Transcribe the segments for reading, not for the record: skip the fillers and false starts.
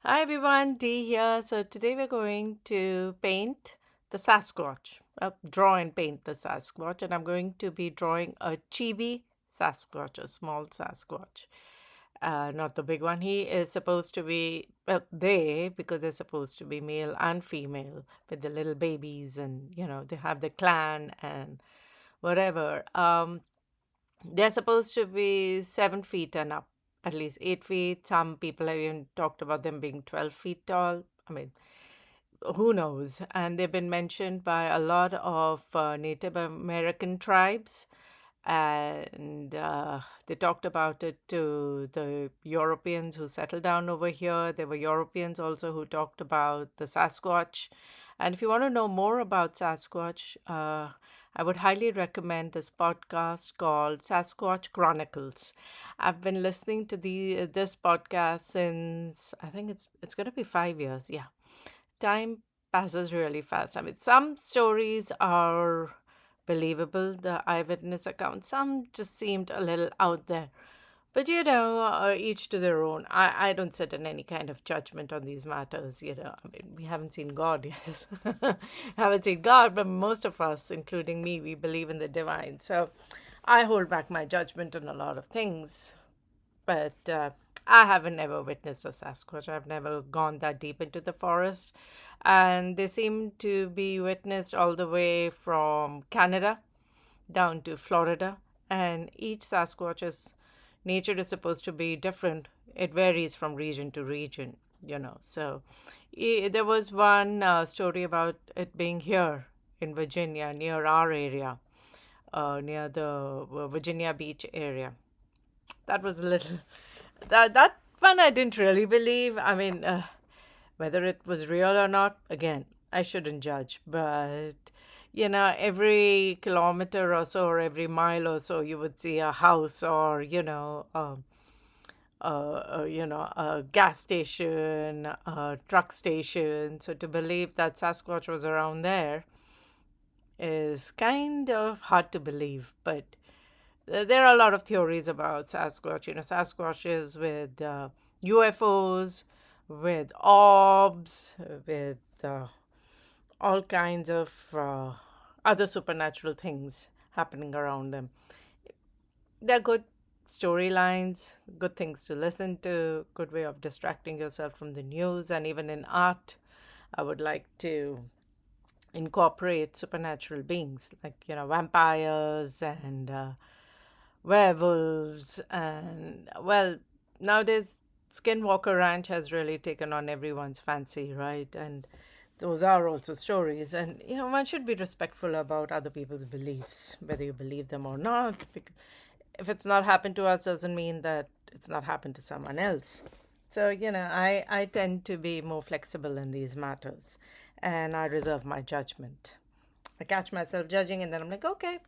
Hi everyone, Dee here. So today we're going to paint the Sasquatch, draw and paint the Sasquatch, and I'm going to be drawing a chibi Sasquatch, a small Sasquatch, not the big one. He is supposed to be, well, because they're supposed to be male and female with the little babies, and they have the clan and whatever. They're supposed to be 7 feet and up, at least 8 feet. Some people have even talked about them being 12 feet tall. I mean, who knows? And they've been mentioned by a lot of Native American tribes. And they talked about it to the Europeans who settled down over here. There were Europeans also who talked about the Sasquatch. And if you want to know more about Sasquatch, I would highly recommend this podcast called Sasquatch Chronicles. I've been listening to this podcast since I think it's going to be 5 years. Yeah, time passes really fast. I mean, some stories are believable, the eyewitness accounts. Some just seemed a little out there. But each to their own. I don't sit in any kind of judgment on these matters. I mean, we haven't seen God, yes. Haven't seen God, but most of us, including me, we believe in the divine. So I hold back my judgment on a lot of things. But I haven't ever witnessed a Sasquatch. I've never gone that deep into the forest. And they seem to be witnessed all the way from Canada down to Florida. And each Sasquatch's nature is supposed to be different. It varies from region to region. So there was one story about it being here in Virginia, near our area, near the Virginia Beach area. That was a little that one I didn't really believe. I mean, whether it was real or not, again, I shouldn't judge. But every kilometer or so, or every mile or so, you would see a house or a gas station, a truck station. So to believe that Sasquatch was around there is kind of hard to believe, but there are a lot of theories about Sasquatch. Sasquatches with UFOs, with orbs, with all kinds of other supernatural things happening around them. They're good storylines, good things to listen to, good way of distracting yourself from the news, and even in art, I would like to incorporate supernatural beings like vampires and werewolves, and well, nowadays Skinwalker Ranch has really taken on everyone's fancy, right? And those are also stories, and one should be respectful about other people's beliefs, whether you believe them or not. Because if it's not happened to us, doesn't mean that it's not happened to someone else. So I tend to be more flexible in these matters, and I reserve my judgment. I catch myself judging, and then I'm like, okay,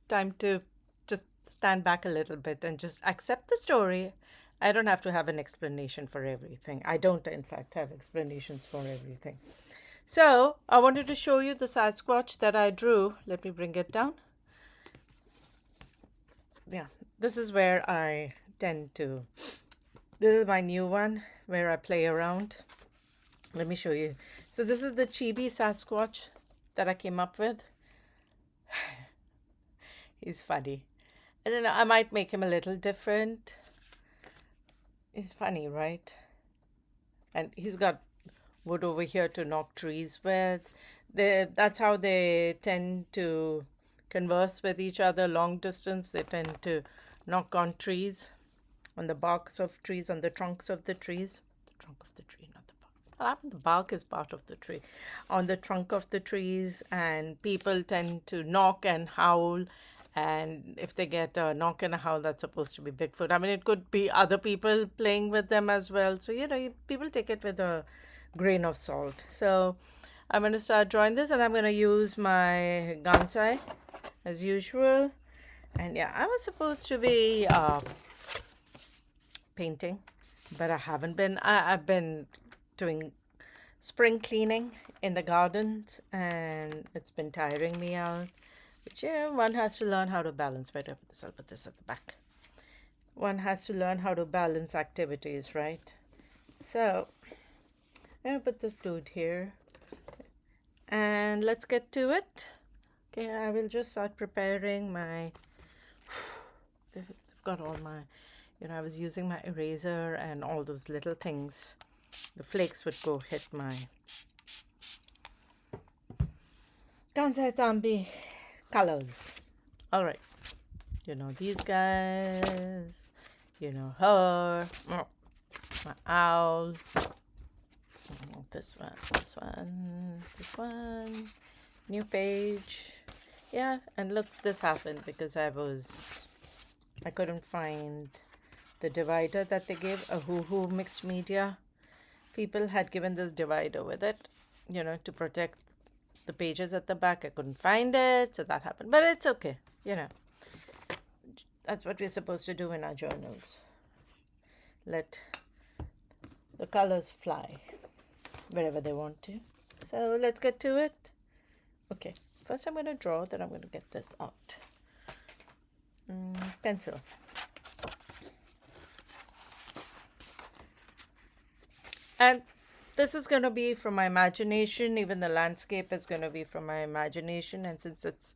time to just stand back a little bit and just accept the story. I don't have to have an explanation for everything. I don't, in fact, have explanations for everything. So I wanted to show you the Sasquatch that I drew. Let me bring it down. Yeah, this is where I tend to. This is my new one where I play around. Let me show you. So this is the chibi Sasquatch that I came up with. He's funny. I don't know, I might make him a little different. He's funny, right? And he's got wood over here to knock trees with. That's how they tend to converse with each other long distance. They tend to knock on trees, on the barks of trees, on the trunks of the trees. The trunk of the tree, not the bark. Well, the bark is part of the tree. On the trunk of the trees, and people tend to knock and howl. And if they get a knock and a howl, that's supposed to be Bigfoot. I mean, it could be other people playing with them as well. So, people take it with a grain of salt. So, I'm going to start drawing this, and I'm going to use my Gansai as usual. And yeah, I was supposed to be painting, but I haven't been. I've been doing spring cleaning in the gardens, and it's been tiring me out. But yeah, one has to learn how to balance. Better put this. I'll put this at the back. One has to learn how to balance activities, right? So I'm gonna put this dude here. And let's get to it. Okay, I will just start preparing my, they've got all my, I was using my eraser and all those little things. The flakes would go hit my Gansai Tambi colors. All right. You know these guys. You know her. My owl. This one. New page. Yeah, and look, this happened because I couldn't find the divider that they gave. A Hoo mixed media. People had given this divider with it, to protect the pages at the back. I couldn't find it, so that happened. But it's okay, That's what we're supposed to do in our journals. Let the colors fly wherever they want to. So let's get to it. Okay, first I'm going to draw, then I'm going to get this out. Pencil. And this is going to be from my imagination. Even the landscape is going to be from my imagination. And since it's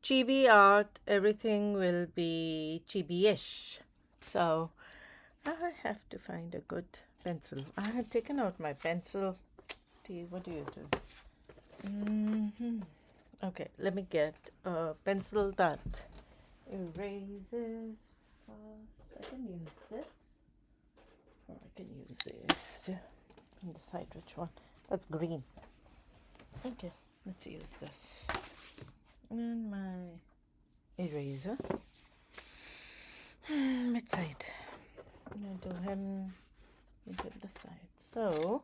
chibi art, everything will be chibi-ish. So I have to find a good pencil. I have taken out my pencil. What do you do? Okay, let me get a pencil that erases fast. I can use this, or I can use this to decide which one. That's green. Okay, let's use this. And my eraser. Mid side. I'm going to do him into the side. So,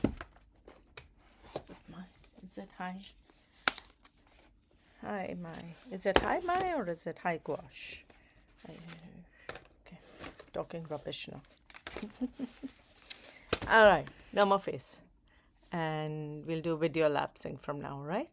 let's put my, is it high? Hi, my. Is it hi, my, or is it hi, Gouache? Okay, talking rubbish now. All right, no more face. And we'll do video lapsing from now, right?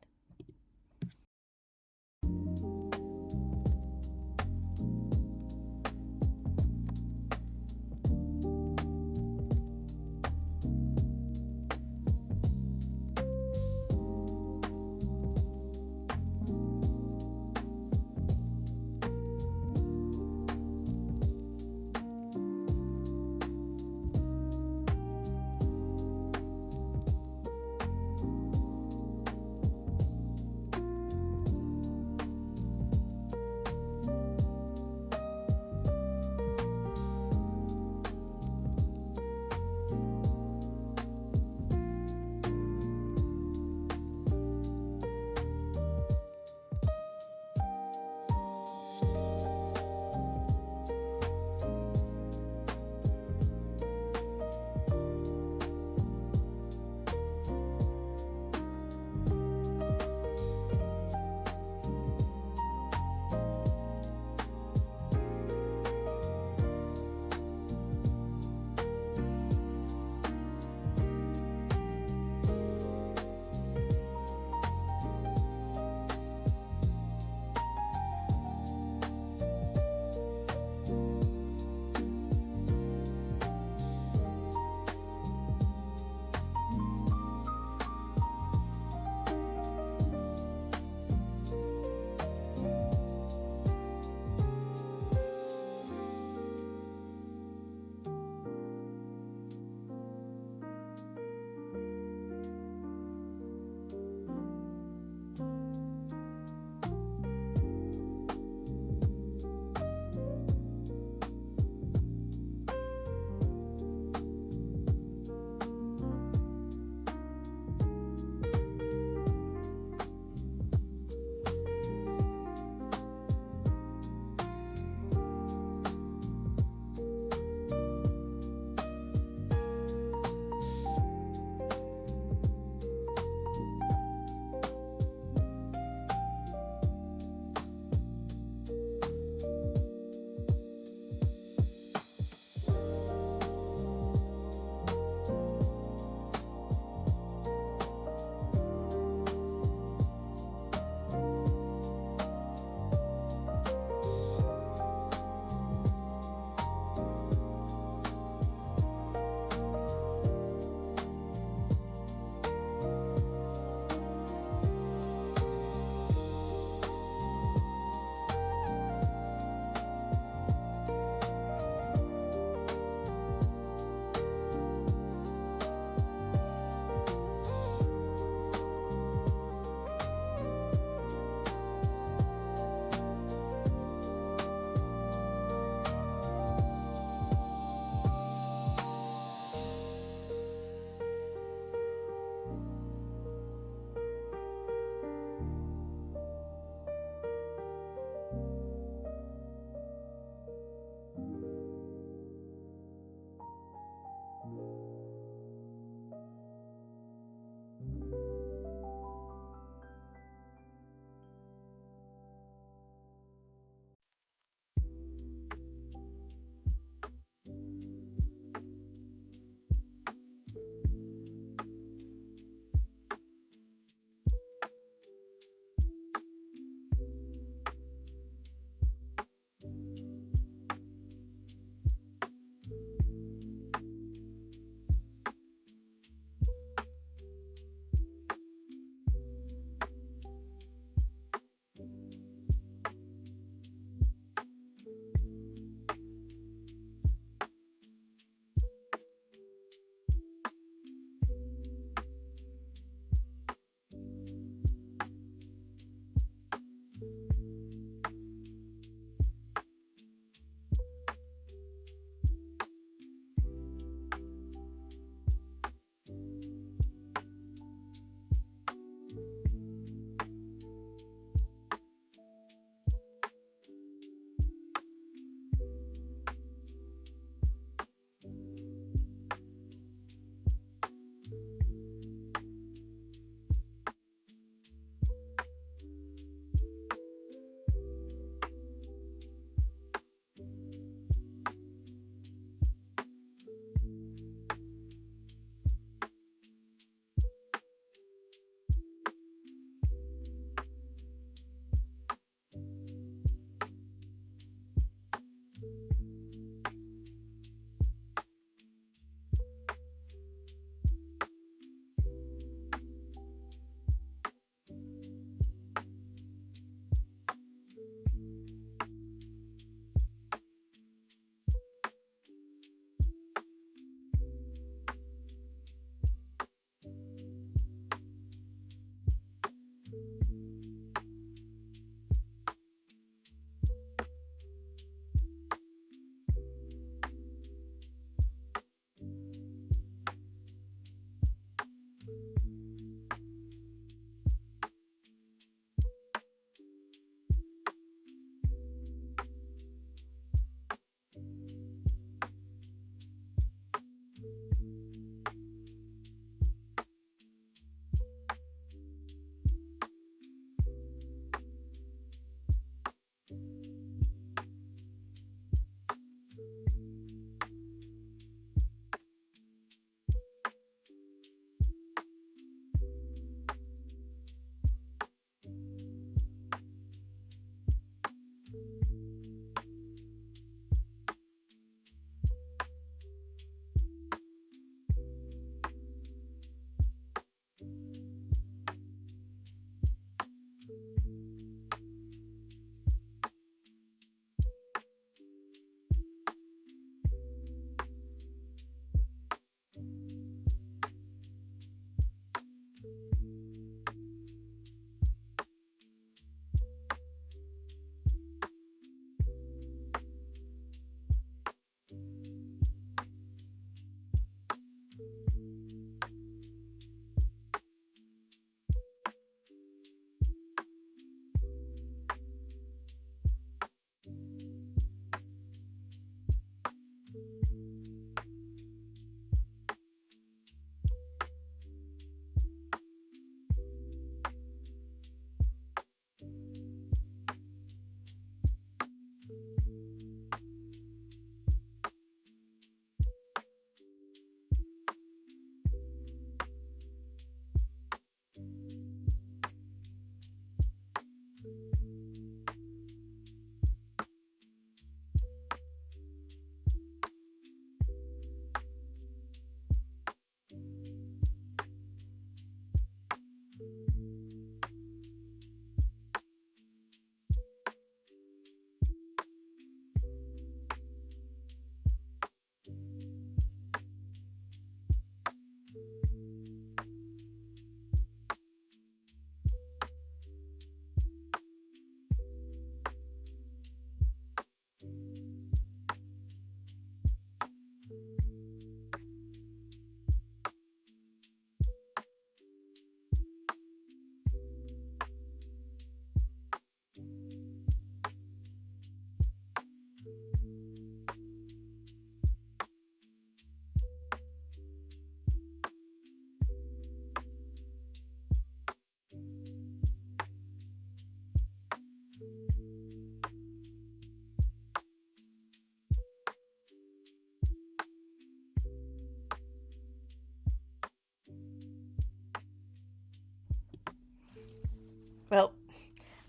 Well,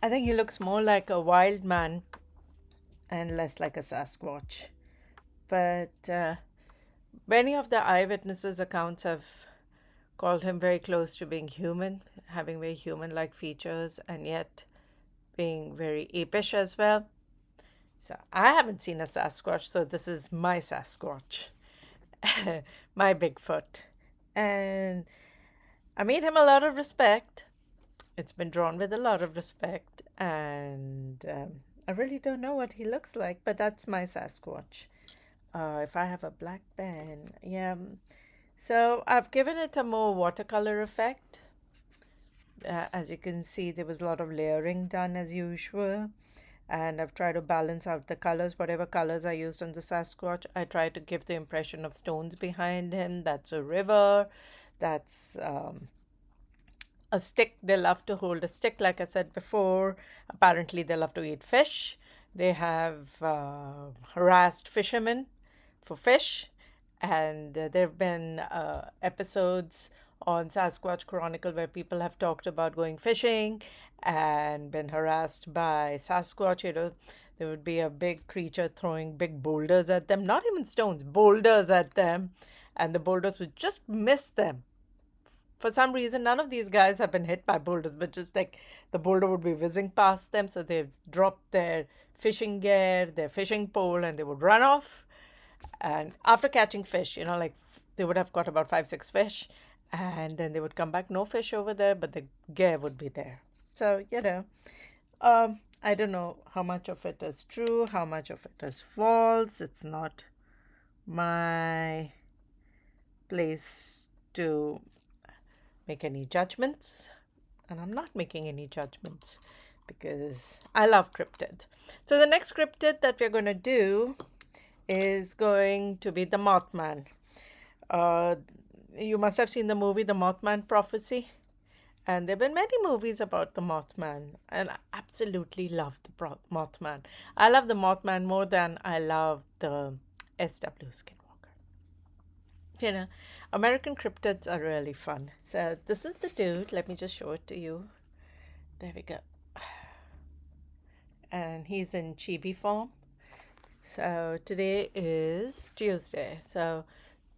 I think he looks more like a wild man and less like a Sasquatch. But many of the eyewitnesses' accounts have called him very close to being human, having very human like features, and yet being very apish as well. So I haven't seen a Sasquatch, so this is my Sasquatch, my Bigfoot. And I made him a lot of respect. It's been drawn with a lot of respect, and I really don't know what he looks like, but that's my Sasquatch. If I have a black pen, yeah. So I've given it a more watercolor effect. As you can see, there was a lot of layering done as usual. And I've tried to balance out the colors. Whatever colors I used on the Sasquatch, I tried to give the impression of stones behind him. That's a river. That's a stick. They love to hold a stick, like I said before. Apparently, they love to eat fish. They have harassed fishermen for fish. And there have been episodes on Sasquatch Chronicle where people have talked about going fishing and been harassed by Sasquatch. There would be a big creature throwing big boulders at them, not even stones, boulders at them, and the boulders would just miss them. For some reason, none of these guys have been hit by boulders, but just like the boulder would be whizzing past them, so they dropped their fishing gear, their fishing pole, and they would run off. And after catching fish, like they would have caught about 5, 6 fish, and then they would come back, no fish over there, but the gear would be there. So, I don't know how much of it is true, how much of it is false. It's not my place to make any judgments, and I'm not making any judgments because I love cryptid. So the next cryptid that we're going to do is going to be the Mothman. Uh, you must have seen the movie The Mothman Prophecy. And there have been many movies about the Mothman. And I absolutely love the Mothman. I love the Mothman more than I love the SW Skinwalker. You know, American cryptids are really fun. So this is the dude. Let me just show it to you. There we go. And he's in chibi form. So today is Tuesday. So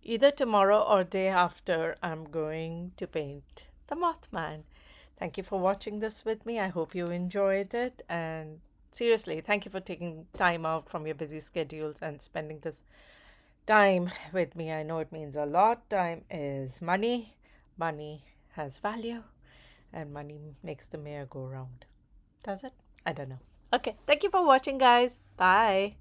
either tomorrow or day after, I'm going to paint the Mothman. Thank you for watching this with me. I hope you enjoyed it. And seriously, thank you for taking time out from your busy schedules and spending this time with me. I know it means a lot. Time is money. Money has value. And money makes the mayor go round. Does it? I don't know. Okay. Thank you for watching, guys. Bye.